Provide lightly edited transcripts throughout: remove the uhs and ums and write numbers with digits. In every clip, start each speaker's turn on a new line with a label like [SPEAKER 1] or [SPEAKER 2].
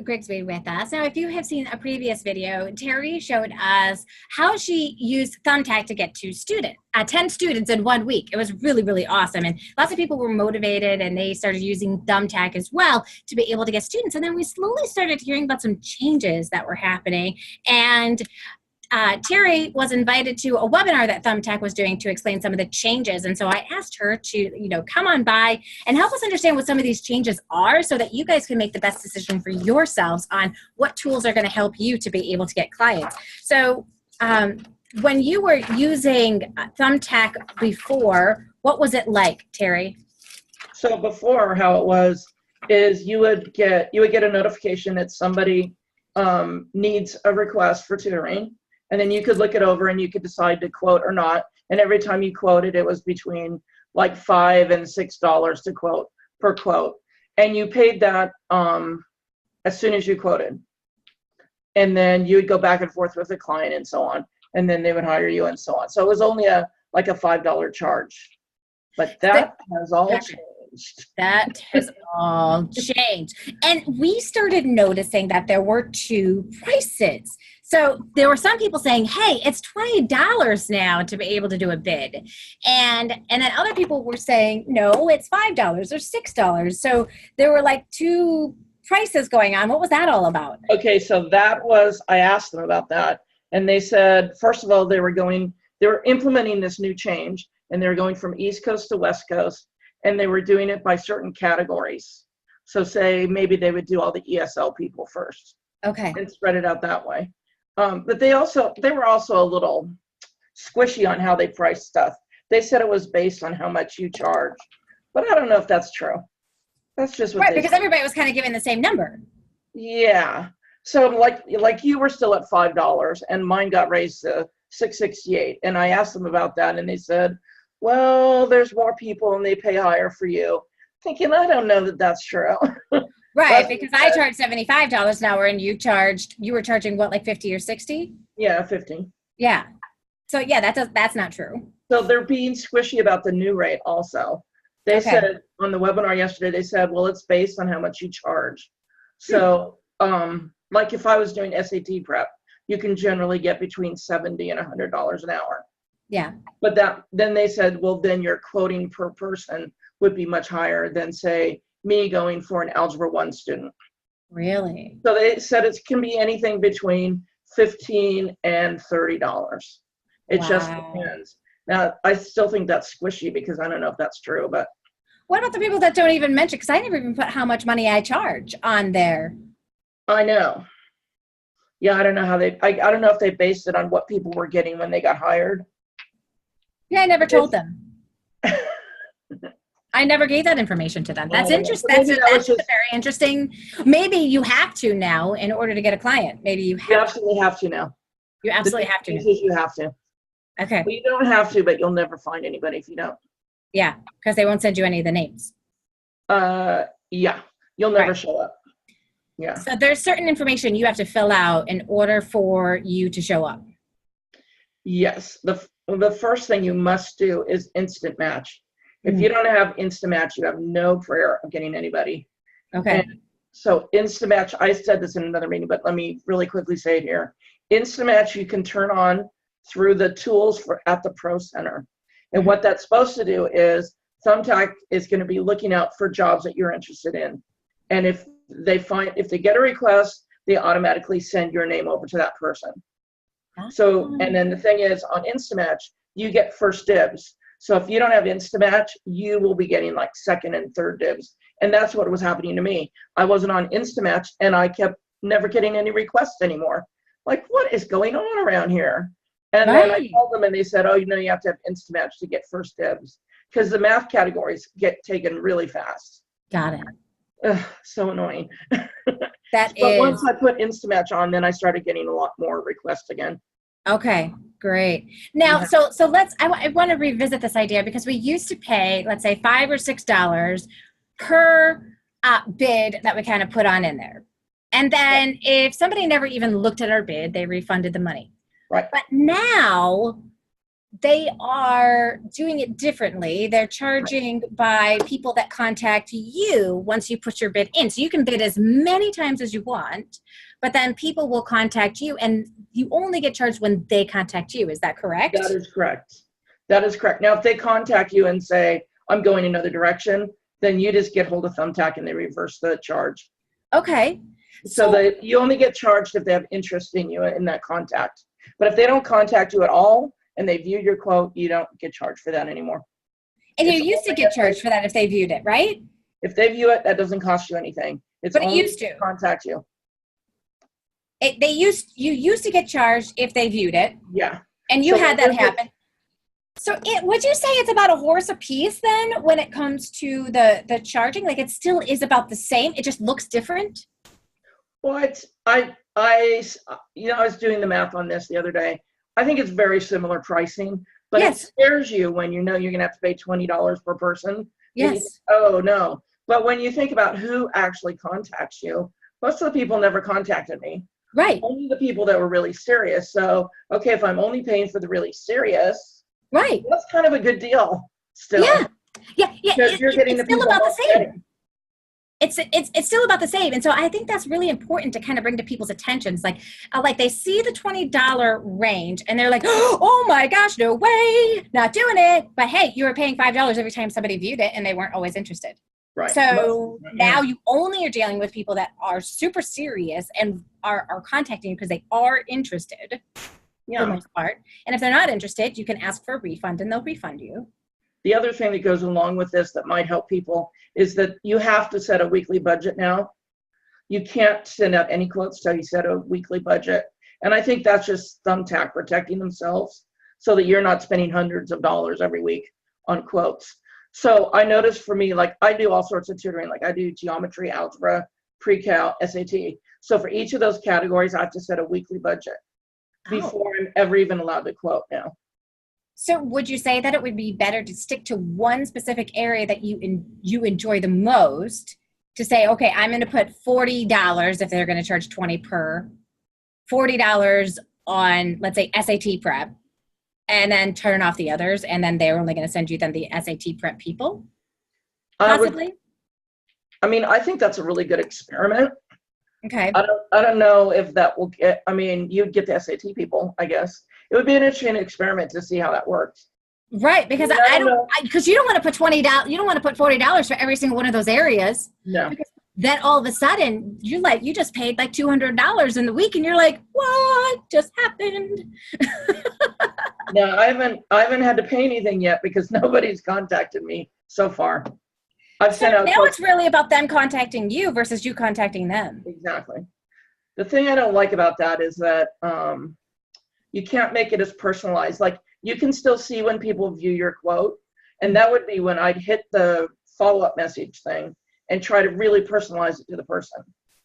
[SPEAKER 1] Grigsby with us. Now, if you have seen a previous video, Terry showed us how she used Thumbtack to get 10 students in 1 week. It was really, really awesome. And lots of people were motivated and they started using Thumbtack as well to be able to get students. And then we slowly started hearing about some changes that were happening. And Terry was invited to a webinar that Thumbtack was doing to explain some of the changes. And so I asked her to, come on by and help us understand what some of these changes are so that you guys can make the best decision for yourselves on what tools are going to help you to be able to get clients. So when you were using Thumbtack before, what was it like, Terry?
[SPEAKER 2] So before, how it was is you would get a notification that somebody needs a request for tutoring. And then you could look it over and you could decide to quote or not. And every time you quoted, it was between like $5 and $6 to quote per quote. And you paid that as soon as you quoted. And then you would go back and forth with the client and so on. And then they would hire you and so on. So it was only like a $5 charge. But that has all changed.
[SPEAKER 1] That has all changed. And we started noticing that there were two prices. So there were some people saying, hey, it's $20 now to be able to do a bid. And then other people were saying, no, it's $5 or $6. So there were like two prices going on. What was that all about?
[SPEAKER 2] Okay, so I asked them about that. And they said, first of all, they were implementing this new change and they were going from East Coast to West Coast. And they were doing it by certain categories. So say maybe they would do all the ESL people first.
[SPEAKER 1] Okay.
[SPEAKER 2] And spread it out that way. But they were also a little squishy on how they priced stuff. They said it was based on how much you charge. But I don't know if that's true. That's just what
[SPEAKER 1] because everybody was kind of giving the same number.
[SPEAKER 2] Yeah. So like you were still at $5 and mine got raised to $6.68. And I asked them about that and they said, well, there's more people and they pay higher for you. Thinking, I don't know that that's true.
[SPEAKER 1] Right, because I charge $75 an hour and you were charging what, like 50 or 60?
[SPEAKER 2] Yeah, 50.
[SPEAKER 1] Yeah. So yeah, that's not true.
[SPEAKER 2] So they're being squishy about the new rate also. They said on the webinar yesterday, they said, well, it's based on how much you charge. So like if I was doing SAT prep, you can generally get between $70 and $100 an hour.
[SPEAKER 1] Yeah.
[SPEAKER 2] But then they said, well, then your quoting per person would be much higher than, say, me going for an Algebra 1 student.
[SPEAKER 1] Really?
[SPEAKER 2] So they said it can be anything between $15 and $30. It just depends. Now, I still think that's squishy because I don't know if that's true, but.
[SPEAKER 1] What about the people that don't even mention? Because I never even put how much money I charge on there. I
[SPEAKER 2] know. Yeah, I don't know how I don't know if they based it on what people were getting when they got hired.
[SPEAKER 1] Yeah, I never told them. I never gave that information to them. That's interesting. That's very interesting. Maybe you have to now in order to get a client. Maybe you
[SPEAKER 2] absolutely have to now.
[SPEAKER 1] You absolutely have to.
[SPEAKER 2] You have to.
[SPEAKER 1] Okay.
[SPEAKER 2] Well, you don't have to, but you'll never find anybody if you don't.
[SPEAKER 1] Yeah, because they won't send you any of the names.
[SPEAKER 2] Yeah, you'll never show up. Yeah.
[SPEAKER 1] So there's certain information you have to fill out in order for you to show up.
[SPEAKER 2] Yes. The first thing you must do is instant match. If you don't have instant match, you have no prayer of getting anybody.
[SPEAKER 1] Okay.
[SPEAKER 2] And so instant match, I said this in another meeting, but let me really quickly say it here. Instant match you can turn on through the tools at the Pro Center. And what that's supposed to do is Thumbtack is going to be looking out for jobs that you're interested in. And if they get a request, they automatically send your name over to that person. So, and then the thing is on Instamatch, you get first dibs. So if you don't have Instamatch, you will be getting like second and third dibs. And that's what was happening to me. I wasn't on Instamatch and I kept never getting any requests anymore. Like, what is going on around here? And then I called them and they said, oh, you have to have Instamatch to get first dibs because the math categories get taken really fast.
[SPEAKER 1] Got it.
[SPEAKER 2] Ugh, so annoying.
[SPEAKER 1] But
[SPEAKER 2] once I put Instamatch on, then I started getting a lot more requests again.
[SPEAKER 1] Okay, great. Now, so I want to revisit this idea because we used to pay, let's say $5 or $6 per bid that we kind of put on in there. And then if somebody never even looked at our bid, they refunded the money.
[SPEAKER 2] Right.
[SPEAKER 1] But now they are doing it differently. They're charging by people that contact you once you put your bid in. So you can bid as many times as you want, but then people will contact you and you only get charged when they contact you. Is that correct?
[SPEAKER 2] That is correct. That is correct. Now, if they contact you and say, I'm going another direction, then you just get hold of Thumbtack and they reverse the charge.
[SPEAKER 1] Okay.
[SPEAKER 2] So that you only get charged if they have interest in you in that contact. But if they don't contact you at all and they view your quote, you don't get charged for that anymore.
[SPEAKER 1] And you used to get charged for that if they viewed it, right?
[SPEAKER 2] If they view it, that doesn't cost you anything. It's
[SPEAKER 1] But it
[SPEAKER 2] only
[SPEAKER 1] used to.
[SPEAKER 2] if they contact you.
[SPEAKER 1] You used to get charged if they viewed it.
[SPEAKER 2] Yeah.
[SPEAKER 1] And you had that happen. So would you say it's about a horse a piece then when it comes to the charging? Like it still is about the same, it just looks different?
[SPEAKER 2] Well, I was doing the math on this the other day. I think it's very similar pricing, but
[SPEAKER 1] Yes.
[SPEAKER 2] it scares you when you know you're going to have to pay $20 per person.
[SPEAKER 1] Yes.
[SPEAKER 2] Oh, no. But when you think about who actually contacts you, most of the people never contacted me.
[SPEAKER 1] Right.
[SPEAKER 2] Only the people that were really serious. So, okay, if I'm only paying for the really serious,
[SPEAKER 1] Right.
[SPEAKER 2] that's kind of a good deal still.
[SPEAKER 1] Yeah. Yeah. Yeah.
[SPEAKER 2] Because you're getting the
[SPEAKER 1] It's still
[SPEAKER 2] people
[SPEAKER 1] about the
[SPEAKER 2] most
[SPEAKER 1] same.
[SPEAKER 2] ready.
[SPEAKER 1] It's still about the same. And so I think that's really important to kind of bring to people's attentions. Like they see the $20 range and they're like, oh my gosh, no way, not doing it. But hey, you were paying $5 every time somebody viewed it and they weren't always interested.
[SPEAKER 2] Right.
[SPEAKER 1] So now you only are dealing with people that are super serious and are contacting you because they are interested for the most part. And if they're not interested, you can ask for a refund and they'll refund you.
[SPEAKER 2] The other thing that goes along with this that might help people is that you have to set a weekly budget now. You can't send out any quotes till you set a weekly budget. And I think that's just Thumbtack protecting themselves so that you're not spending hundreds of dollars every week on quotes. So I noticed for me, like I do all sorts of tutoring, like I do geometry, algebra, pre-cal, SAT. So for each of those categories, I have to set a weekly budget before I'm ever even allowed to quote now.
[SPEAKER 1] So would you say that it would be better to stick to one specific area that you enjoy the most to say, okay, I'm going to put $40 if they're going to charge 20 per, $40 on, let's say, SAT prep, and then turn off the others, and then they're only going to send you then the SAT prep people? Possibly?
[SPEAKER 2] I think that's a really good experiment.
[SPEAKER 1] Okay.
[SPEAKER 2] I don't know if that will get, you'd get the SAT people, I guess. It would be an interesting experiment to see how that works.
[SPEAKER 1] Right, because because you don't want to put $20, you don't want to put $40 for every single one of those areas.
[SPEAKER 2] No.
[SPEAKER 1] Because then all of a sudden you just paid like $200 in the week and you're like, what just happened?
[SPEAKER 2] No, I haven't had to pay anything yet because nobody's contacted me so far. I've sent out
[SPEAKER 1] now it's really about them contacting you versus you contacting them.
[SPEAKER 2] Exactly. The thing I don't like about that is that you can't make it as personalized. Like you can still see when people view your quote, and that would be when I'd hit the follow-up message thing and try to really personalize it to the person.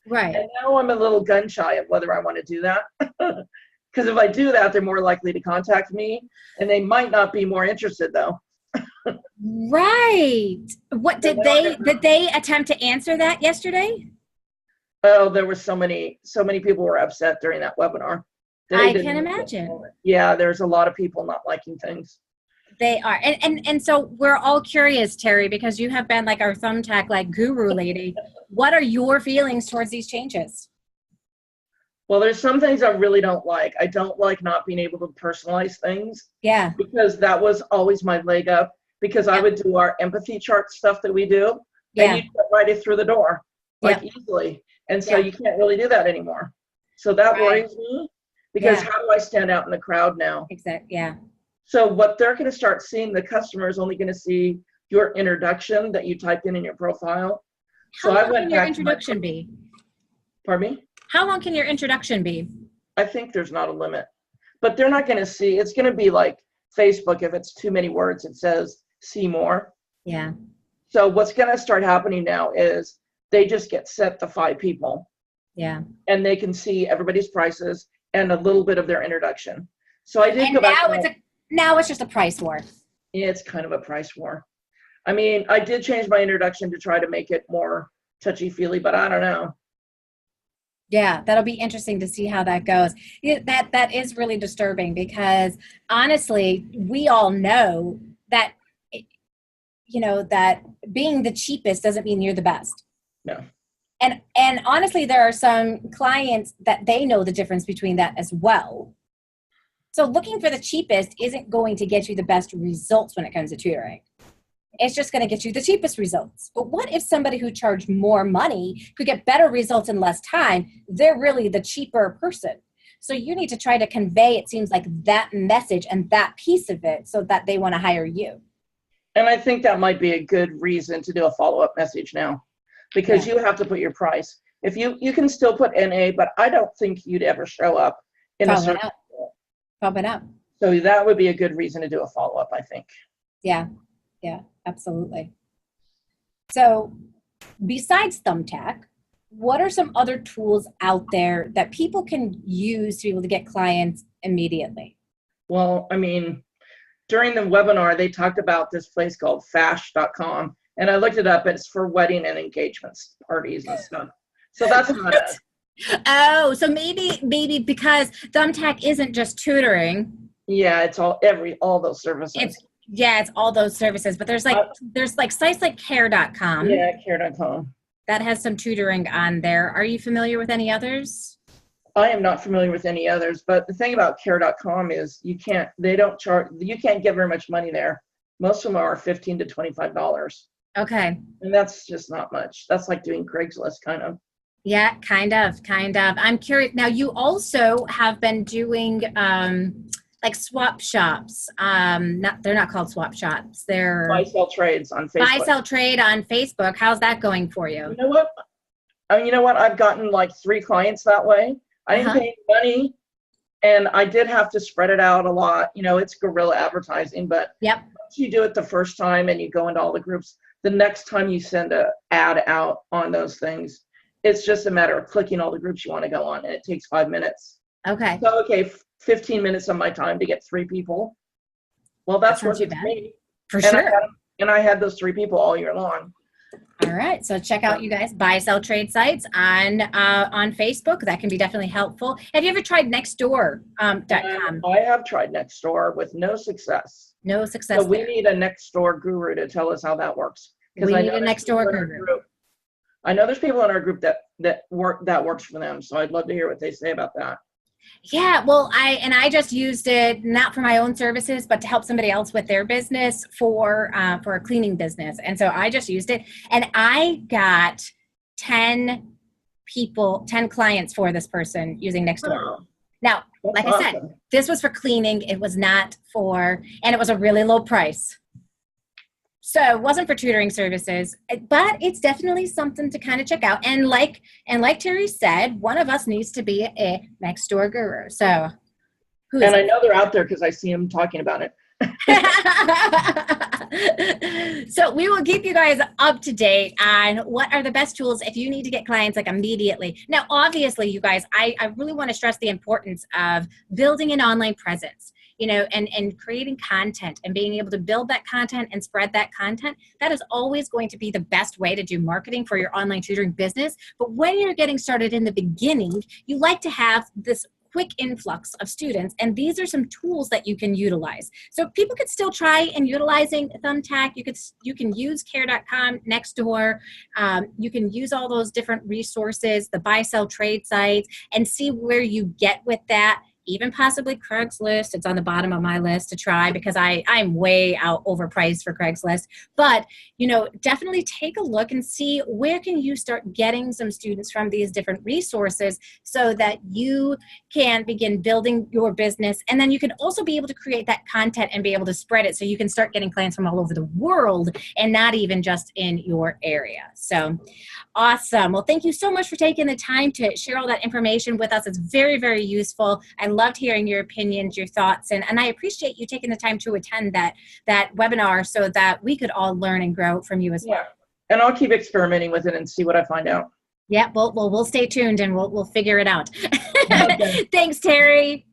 [SPEAKER 1] Right.
[SPEAKER 2] And now I'm a little gun shy of whether I want to do that. Because if I do that, they're more likely to contact me, and they might not be more interested though.
[SPEAKER 1] Right. What did they attempt to answer that yesterday?
[SPEAKER 2] Oh, there were so many people were upset during that webinar.
[SPEAKER 1] I can imagine.
[SPEAKER 2] Yeah, there's a lot of people not liking things.
[SPEAKER 1] They are. And so we're all curious, Terry, because you have been like our Thumbtack like guru lady. What are your feelings towards these changes?
[SPEAKER 2] Well, there's some things I really don't like. I don't like not being able to personalize things.
[SPEAKER 1] Yeah.
[SPEAKER 2] Because that was always my leg up. Because I would do our empathy chart stuff that we do, and you get right it through the door, like easily. And so you can't really do that anymore. So that worries me, because how do I stand out in the crowd now?
[SPEAKER 1] Exactly. Yeah.
[SPEAKER 2] So what they're going to start seeing, the customer is only going to see your introduction that you typed in your profile.
[SPEAKER 1] How long can your introduction be?
[SPEAKER 2] Pardon me?
[SPEAKER 1] How long can your introduction be?
[SPEAKER 2] I think there's not a limit, but they're not going to see. It's going to be like Facebook. If it's too many words, it says see more.
[SPEAKER 1] Yeah.
[SPEAKER 2] So what's going to start happening now is they just get sent the 5 people.
[SPEAKER 1] Yeah.
[SPEAKER 2] And they can see everybody's prices and a little bit of their introduction. So I did go back.
[SPEAKER 1] Now it's just a price war.
[SPEAKER 2] It's kind of a price war. I did change my introduction to try to make it more touchy-feely, but I don't know.
[SPEAKER 1] Yeah, that'll be interesting to see how that goes. Yeah, that is really disturbing because honestly, we all know that that being the cheapest doesn't mean you're the best.
[SPEAKER 2] No.
[SPEAKER 1] And honestly, there are some clients that they know the difference between that as well. So looking for the cheapest isn't going to get you the best results when it comes to tutoring. It's just going to get you the cheapest results. But what if somebody who charged more money could get better results in less time? They're really the cheaper person. So you need to try to convey, it seems like, that message and that piece of it so that they want to hire you.
[SPEAKER 2] And I think that might be a good reason to do a follow-up message now, because you have to put your price. If you can still put NA, but I don't think you'd ever show up in a certain.
[SPEAKER 1] Pump it up.
[SPEAKER 2] So that would be a good reason to do a follow-up, I think.
[SPEAKER 1] Yeah, absolutely. So besides Thumbtack, what are some other tools out there that people can use to be able to get clients immediately?
[SPEAKER 2] Well, I mean, during the webinar, they talked about this place called fash.com, and I looked it up. It's for wedding and engagements, parties and stuff. So that's not it.
[SPEAKER 1] Oh, so maybe because Thumbtack isn't just tutoring.
[SPEAKER 2] Yeah, it's all those services.
[SPEAKER 1] It's all those services, but there's sites like care.com.
[SPEAKER 2] Yeah, care.com.
[SPEAKER 1] That has some tutoring on there. Are you familiar with any others?
[SPEAKER 2] I am not familiar with any others, but the thing about care.com is you can't get very much money there. Most of them are $15 to $25.
[SPEAKER 1] Okay.
[SPEAKER 2] And that's just not much. That's like doing Craigslist kind of.
[SPEAKER 1] Yeah, kind of. I'm curious. Now, you also have been doing like swap shops. They're not called swap shops. They're
[SPEAKER 2] buy sell trades on Facebook.
[SPEAKER 1] Buy sell trade on Facebook. How's that going for you?
[SPEAKER 2] You know what? I've gotten like 3 clients that way. I didn't pay any money, and I did have to spread it out a lot. It's guerrilla advertising, but once you do it the first time and you go into all the groups, the next time you send an ad out on those things, it's just a matter of clicking all the groups you want to go on, and it takes 5 minutes.
[SPEAKER 1] Okay.
[SPEAKER 2] So, 15 minutes of my time to get 3 people. Well, that's worth it to me.
[SPEAKER 1] For sure.
[SPEAKER 2] And I had those 3 people all year long.
[SPEAKER 1] All right. So check out you guys buy, sell, trade sites on Facebook. That can be definitely helpful. Have you ever tried Nextdoor.com?
[SPEAKER 2] I have tried Nextdoor with no success.
[SPEAKER 1] No success.
[SPEAKER 2] So we need a Nextdoor guru to tell us how that works.
[SPEAKER 1] We need a Nextdoor guru.
[SPEAKER 2] I know there's people in our group that works for them. So I'd love to hear what they say about that.
[SPEAKER 1] Yeah, well, I just used it not for my own services, but to help somebody else with their business for a cleaning business. And so I just used it, and I got 10 clients for this person using Nextdoor.
[SPEAKER 2] Oh,
[SPEAKER 1] now, like awesome. I said, this was for cleaning. It was not and it was a really low price. So it wasn't for tutoring services, but it's definitely something to kind of check out. And like Terry said, one of us needs to be a Nextdoor guru. So
[SPEAKER 2] I know they're out there because I see them talking about it.
[SPEAKER 1] So we will keep you guys up to date on what are the best tools if you need to get clients like immediately. Now, obviously, you guys, I really want to stress the importance of building an online presence. And creating content and being able to build that content and spread that content, that is always going to be the best way to do marketing for your online tutoring business. But when you're getting started in the beginning, you like to have this quick influx of students, and these are some tools that you can utilize. So people could still try and utilizing Thumbtack. You can use care.com, Nextdoor. You can use all those different resources, the buy, sell, trade sites, and see where you get with that. Even possibly Craigslist. It's on the bottom of my list to try because I'm way overpriced for Craigslist. But, definitely take a look and see where can you start getting some students from these different resources so that you can begin building your business. And then you can also be able to create that content and be able to spread it so you can start getting clients from all over the world and not even just in your area. So awesome. Well, thank you so much for taking the time to share all that information with us. It's very, very useful. I loved hearing your opinions, your thoughts, and I appreciate you taking the time to attend that webinar so that we could all learn and grow from you as well.
[SPEAKER 2] Yeah, and I'll keep experimenting with it and see what I find out.
[SPEAKER 1] Yeah, we'll stay tuned and we'll figure it out. Okay. Thanks, Terry.